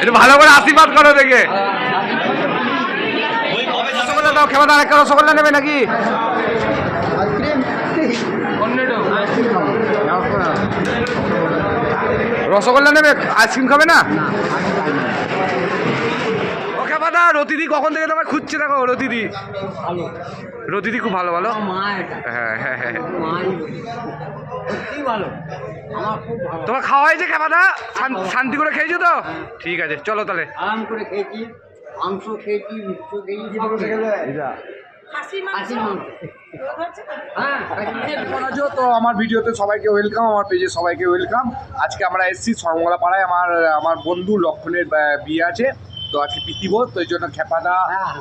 একটু ভালো করে আশীর্বাদ করো দেখে। রসগোল্লা দাও, খেপা দাও, একটা রসগোল্লা নেবে নাকি? রসগোল্লা নেবে, আইসক্রিম খাবে না? ও খেপা দা, রতিদি কখন থেকে তোমার খুঁজছে দেখো। রতিদি রতিদি খুব ভালো ভালো। হ্যাঁ হ্যাঁ হ্যাঁ, তোমার খাওয়া হয়েছে খেপা দা? শান্তি করে খেয়েছো তো? ঠিক আছে, চলো তাহলে। আরাম করে খেয়েছি, মাংস খেয়েছি, মিষ্টি খেয়েছি। তো আমার ভিডিওতে সবাইকে ওয়েলকাম, আমার পেজে সবাইকে ওয়েলকাম। আজকে আমরা এসেছি সরমঙ্গলা পাড়ায়, আমার বন্ধু লক্ষণের বিয়ে আছে, তো আজকে পিতিবোধ, তো এই জন্য খেপাদা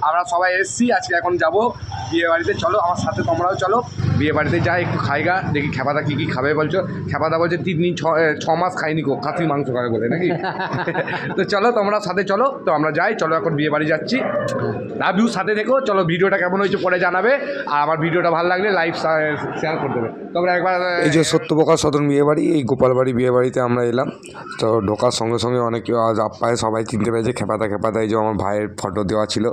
আমরা সবাই এসেছি। আজকে এখন যাব বিয়ে বাড়িতে, চলো আমার সাথে তোমরাও চলো। বিয়ে বাড়িতে যাই, একটু খাইগা দেখি খেপাদা কী কী খাবে বলছো। খেপাদা বলছে 3 দিন 6 মাস খাইনি গো, খাসির মাংস খাবে বলে নাকি। তো চলো তোমরা সাথে চলো, তো আমরা যাই, চলো এখন বিয়ে বাড়ি যাচ্ছি। লাভ ইউ, সাথে দেখো, চলো ভিডিওটা কেমন হয়েছে পরে জানাবে, আর আমার ভিডিওটা ভালো লাগলে লাইক শেয়ার করে দেবে। তোমরা একবার এই যে সত্যপ্রকাশ সদন বিয়ে বাড়ি, এই গোপালবাড়ি বিয়ে বাড়িতে আমরা এলাম। তো ঢোকার সঙ্গে সঙ্গে অনেকে আজ আপ্পায় সবাই চিনতে পেরেছে খেপাদা। এই যে আমার ভাইয়ের ফটো দেওয়া ছিল,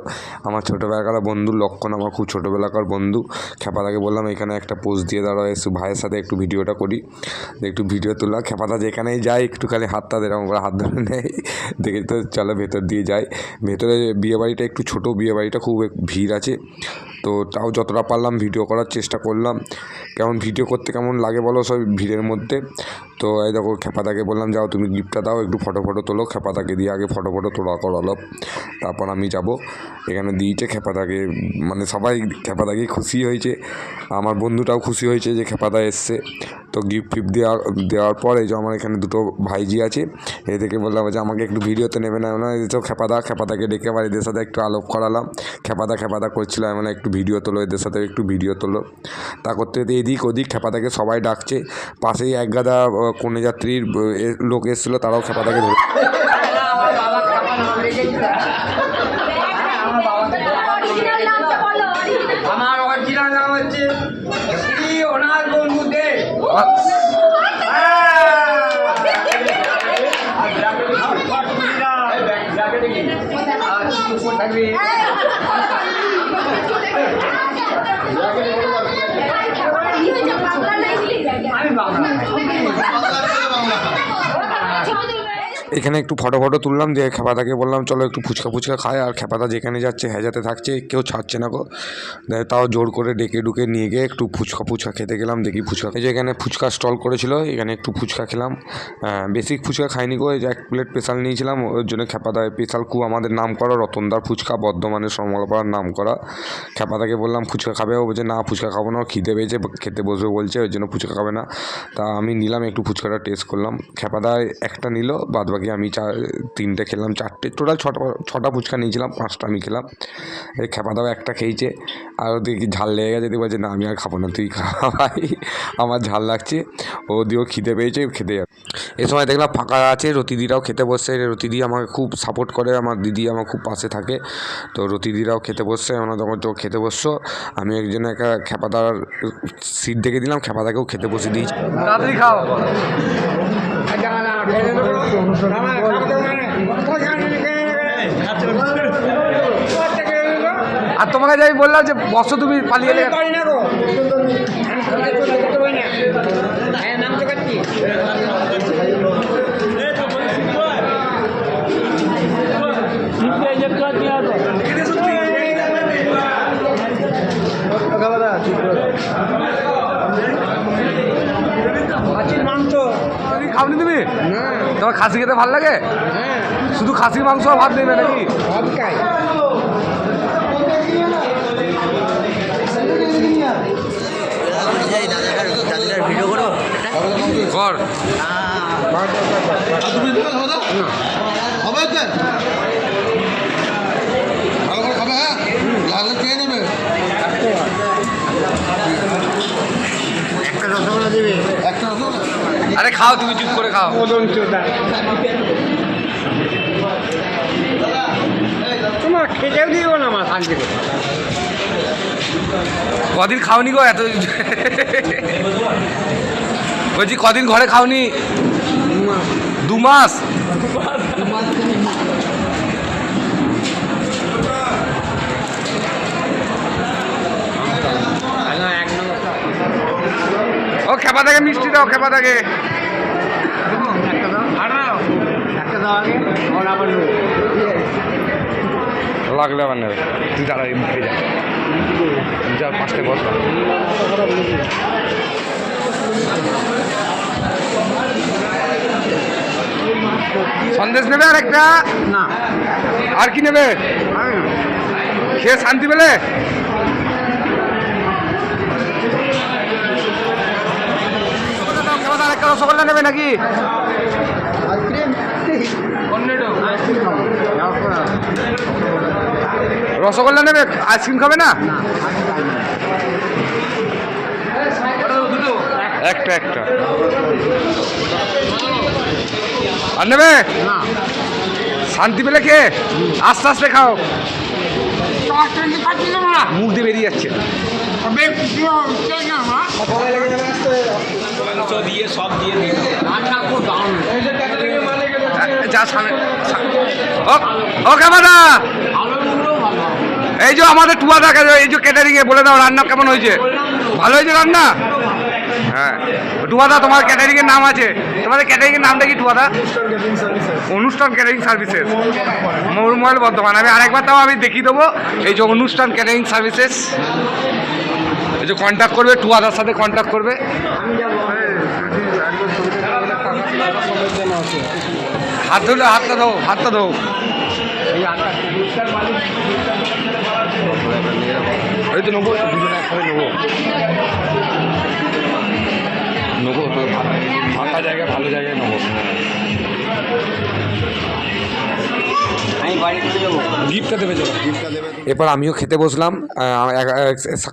আমার ছোটোবেলাকার বন্ধু লক্ষণ, আমার খুব ছোটোবেলাকার বন্ধু। খেপাদাকে বললাম এখানে একটা পোজ দিয়ে দাঁড়াও, এসে ভাইয়ের সাথে একটু ভিডিওটা করি, একটু ভিডিও তোলা। খেপাদা যেখানেই যায় একটুখানি হাতটা এরকম করে হাত ধরে নেয়, দেখে তো চলো ভেতর দিয়ে যায়। ভেতরে বিয়েবাড়িটা একটু ছোটো, বিয়েবাড়িটা খুব ভিড় আছে, তো তাও যতটা পারলাম ভিডিও করার চেষ্টা করলাম। কেমন ভিডিও করতে কেমন লাগে বলো সব ভিড়ের মধ্যে। তো এই দেখো খেপাদাকে বললাম যাও তুমি গিফটটা দাও, একটু ফটো তোলো। খেপাদাকে দিয়ে আগে ফটো তোলা করালো, তারপর আমি যাব। এখানে দিয়েছে খেপাদাকে, মানে সবাই খেপাদাকেই খুশি হয়েছে, আমার বন্ধুটাও খুশি হয়েছে যে খেপাদা এসছে। তো গিফট দেওয়ার পর এই যে আমার এখানে দুটো ভাইজি আছে, এদেরকে বললাম যে আমাকে একটু ভিডিওতে নেবে না, তো খেপাদাকে ডেকে আবার এদের সাথে একটু আলাপ করালাম। খেপাদা করছিল মানে একটু ভিডিও তোলো, এদের সাথে একটু ভিডিও তোলো। তা করতে এদিক ওদিক খেপাদাকে সবাই ডাকছে। পাশেই এক গাদা কনে যাত্রীর লোক এসেছিলো, তারাও খেপাদাকে ধরে। আমার অরিজিনাল নাম হচ্ছে শ্রী অনাথ বন্ধু দে। এখানে একটু ফটো তুললাম, দিয়ে খেপাদাকে বললাম চলো একটু ফুচকা খায়। আর খেপাদা যেখানে যাচ্ছে হেজাতে থাকছে, কেউ ছাড়ছে না গো। তাও জোর করে ডুকে নিয়ে গিয়ে একটু ফুচকা খেতে গেলাম। দেখি ফুচকা, এই যে এখানে ফুচকা স্টল করেছিল, এখানে একটু ফুচকা খেলাম। বেশি ফুচকা খাইনি গো, এই যে 1 প্লেট স্পেশাল নিয়েছিলাম। ওর জন্য খেপাদা স্পেশাল খুব আমাদের নাম করা রতনদার ফুচকা, বর্ধমানের সরমঙ্গলাপাড়ার নাম করা। খেপাদাকে বললাম ফুচকা খাবে, ও বলছে না ফুচকা খাবো না, খিদে পেয়েছে, খেতে বসবে বলছে, ওই জন্য ফুচকা খাবে না। তা আমি নিলাম, একটু ফুচকাটা টেস্ট করলাম। খেপাদায় একটা নিল, বাদ বাকি আমি 3টে খেলাম, 4টে টোটাল 6টা ফুচকা নিয়েছিলাম, 5টা আমি খেলাম। এই খেপাদাও একটা খেয়েছে, আর ওদিকে ঝাল লেগে গেছে, দিয়ে বলছে না আমি আর খাবো না, তুই খা ভাই, আমার ঝাল লাগছে। ও দিয়েও খিদে পেয়েছে, খেতে যাবে। এ সময় দেখলাম ফাঁকা আছে, রতিদিরাও খেতে বসছে। রতিদি আমাকে খুব সাপোর্ট করে, আমার দিদি আমার খুব পাশে থাকে, তো রতিদিরাও খেতে বসছে। আমরা তখন তো খেতে বসছো, আমি একজনে একটা খেপাদার সিট দেখে দিলাম, খেপাদাকেও খেতে বসে দিয়েছি। তাড়াতাড়ি খাও। আর তোমাকে যাই বললাম যে বসো, তুমি পালিয়ে এলে। খাওনি তুমি? তোমার খাসি খেতে ভালো লাগে? শুধু খাসির মাংস ভাত নেবে নাকি? ভিডিও করো কর। একটা রসগোল্লা দেবে, একটা আরে খাও, তুমি চুপ করে খাও। তোমার খেতেও দিও না আমার শান্তি। কদিন খাওনি গো এত? বলছি কদিন ঘরে খাওনি? 2 মাস। খেপাদাকে মিষ্টি দাও, খেপাদাকে লাগলে আবার নেবে। তুই দাঁড়া, মুখে যা, যা পাঁচটা বসা। সন্দেশ নেবে আর একটা? না। আর কি নেবে? খেয়ে শান্তি পেলে? একটা রসগোল্লা নেবে নাকি? রসগোল্লা নেবে? আইসক্রিম খাবে না? একটা একটা আর নেবে? শান্তি পেলে খেয়ে আস্তে আস্তে খাও, মুখ দিয়ে বেরিয়ে যাচ্ছে। যা সামনে ও খাবাদা, এই যে আমাদের টুয়াদা, এই যে ক্যাটারিং এ বলে দাও রান্না কেমন হয়েছে? ভালো হয়েছে রান্না? হ্যাঁ টুয়াদা, তোমার ক্যাটারিং এর নাম আছে, তোমাদের ক্যাটারিং এর নামটা কি টুয়াদা? অনুষ্ঠান ক্যাটারিং সার্ভিসেস, মৌরমহল বর্ধমান। আমি আরেকবার তাও আমি দেখিয়ে দেবো, এই যে অনুষ্ঠান ক্যাটারিং সার্ভিসেস, এই যে কন্ট্যাক্ট করবে, টুয়াদার সাথে কন্ট্যাক্ট করবে। হাত ধরলে হাতটা দাও, হাতটা দাও। এই তো নেবো, দুজনে একসাথে নেবো নেবো তো, ফাঁকা জায়গায় ভালো জায়গায় নেবো। গিফটটা দেবে, এরপর আমিও খেতে বসলাম।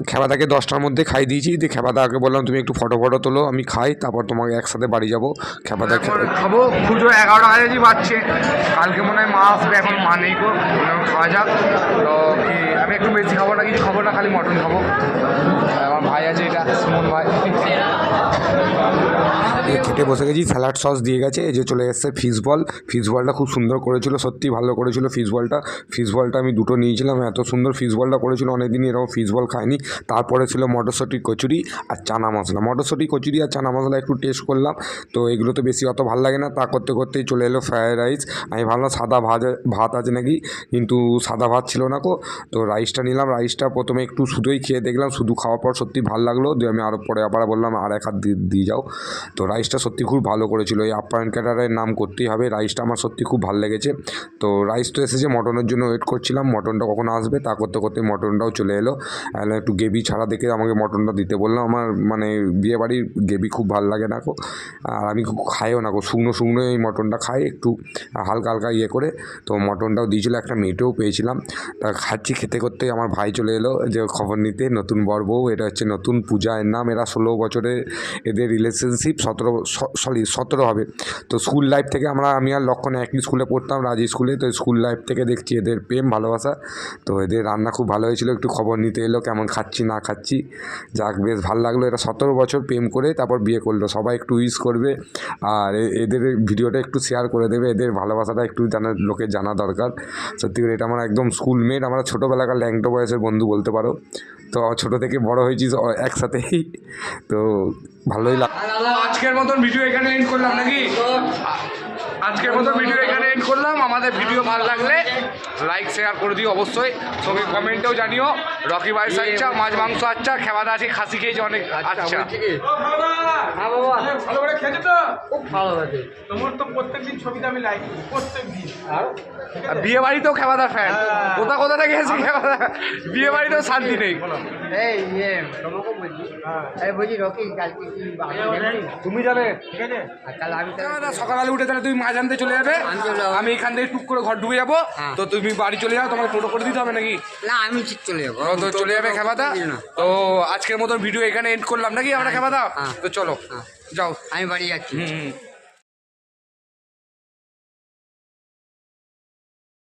খেবাদাকে 10টার মধ্যে খাই দিয়েছি, দিয়ে খেবাদাকে বললাম তুমি একটু ফটো তোলো, আমি খাই, তারপর তোমাকে একসাথে বাড়ি যাবো। খেবাদা খাবো, পুজো 11টা বাজে বাজছে, কালকে মনে হয় মা আসবে, এখন মা নেই গো, খাওয়া যাক। তো কি আমি একটু বেশি খাবো না, কিছু খাবো না, খালি মটন খাবো। আমার ভাই আছে, এটা সুমন ভাই। খেতে বসে গেছি, স্যালাড সস দিয়ে গেছে, এই যে চলে এসছে ফিশ বল। ফিশ বলটা খুব সুন্দর করেছিল, সত্যি ভালো করেছিল ফিশ বলটা। ফিশ বলটা আমি 2টো নিয়েছিলাম, এত সুন্দর ফিশ বলটা করেছিল, অনেকদিনই এরকম ফিশ বল খাইনি। তারপরে ছিল মটরশুঁটি কচুরি আর চানা মশলা। মটরশুঁটি কচুরি আর চানা মশলা একটু টেস্ট করলাম, তো এগুলো তো বেশি অত ভালো লাগে না। তা করতে করতেই চলে এলো ফ্রায়েড রাইস। আমি ভাবলাম সাদা ভাত আছে নাকি, কিন্তু সাদা ভাত ছিল না গো। তো রাইসটা নিলাম, রাইসটা প্রথমে একটু শুধুই খেয়ে দেখলাম, শুধু খাওয়ার পর সত্যি ভালো লাগলো, দিয়ে আমি আরও পরে আবার বললাম আর এক হাত দিয়ে যাও। তো রাইসটা সত্যি খুব ভালো করেছিল, এই আপ্যায়ন ক্যাটারের নাম করতেই হবে, রাইসটা আমার সত্যি খুব ভালো লেগেছে। তো রাইস তো এসেছে, মটনের জন্য ওয়েট করছিলাম, মটনটা কখন আসবে, তা করতে করতে মটনটাও চলে এলো। একটু গ্রেভি ছাড়া দেখে আমাকে মটনটা দিতে বললাম। আমার মানে বিয়েবাড়ির গ্রেভি খুব ভালো লাগে না গো, আর আমি খুব খাইও না গো, শুকনো এই মটনটা খাই একটু হালকা হালকা ইয়ে করে। তো মটনটাও দিয়েছিলো, একটা মেটেও পেয়েছিলাম। তা খাচ্ছি, খেতে করতে আমার ভাই চলে এলো যে খবর নিতে, নতুন বর বউ, এটা হচ্ছে নতুন পূজা, এর নাম। এরা 16 বছরের এদের রিলেশনশিপ, 17 হবে। তো স্কুল লাইফ থেকে আমি আর লক্ষণ একই স্কুলে পড়তাম, রাজি স্কুলে। তো স্কুল লাইফ থেকে দেখছি এদের প্রেম ভালোবাসা। তো এদের রান্না খুব ভালো হয়েছিল, একটু খবর নিতে এলো কেমন খাচ্ছি না খাচ্ছি। যাক, বেশ ভালো লাগলো। এরা 17 বছর প্রেম করে তারপর বিয়ে করলো। সবাই একটু উইশ করবে আর এদের ভিডিওটা একটু শেয়ার করে দেবে, এদের ভালোবাসাটা একটু লোকের জানা দরকার। সত্যি করে এটা আমার একদম স্কুলমেট, আমরা ছোটোবেলাকার ল্যাংটো বয়সের বন্ধু বলতে পারো। তো ছোটো থেকে বড় হয়েছি একসাথেই, তো ভালোই লাগে। আজকের মতন ভিডিও এখানে এন্ড করলাম নাকি? আমাদের ভিডিও ভালো লাগলে লাইক শেয়ার করে দিও অবশ্যই, সঙ্গে কমেন্টেও জানিও রকি ভাই আচ্ছা, মাছ মাংস আচ্ছা, খেবাদা আছে, খাসি খেয়েছে অনেক আচ্ছা। বিয়ে বাড়িতেও খেবাদা ফ্যান, কোথা থেকে এসে খেবাদা, বিয়ে বাড়িতেও শান্তি নেই। তুমি যাবে সকালে উঠে, তাহলে তুমি মাছ আনতে চলে যাবে, আমি এখান থেকে টুক করে ঘর ঢুকে যাবো। তো তুমি বাড়ি চলে যাও, তোমাকে টোটো করে দিতে হবে নাকি? না, আমি ঠিক চলে যাবো। তো চলে যাবে খেবাদা। তো আজকের মতন ভিডিও এখানে এন্ড করলাম নাকি আমরা খেবাদা? তো চলো যাও, আমি বাড়ি যাচ্ছি।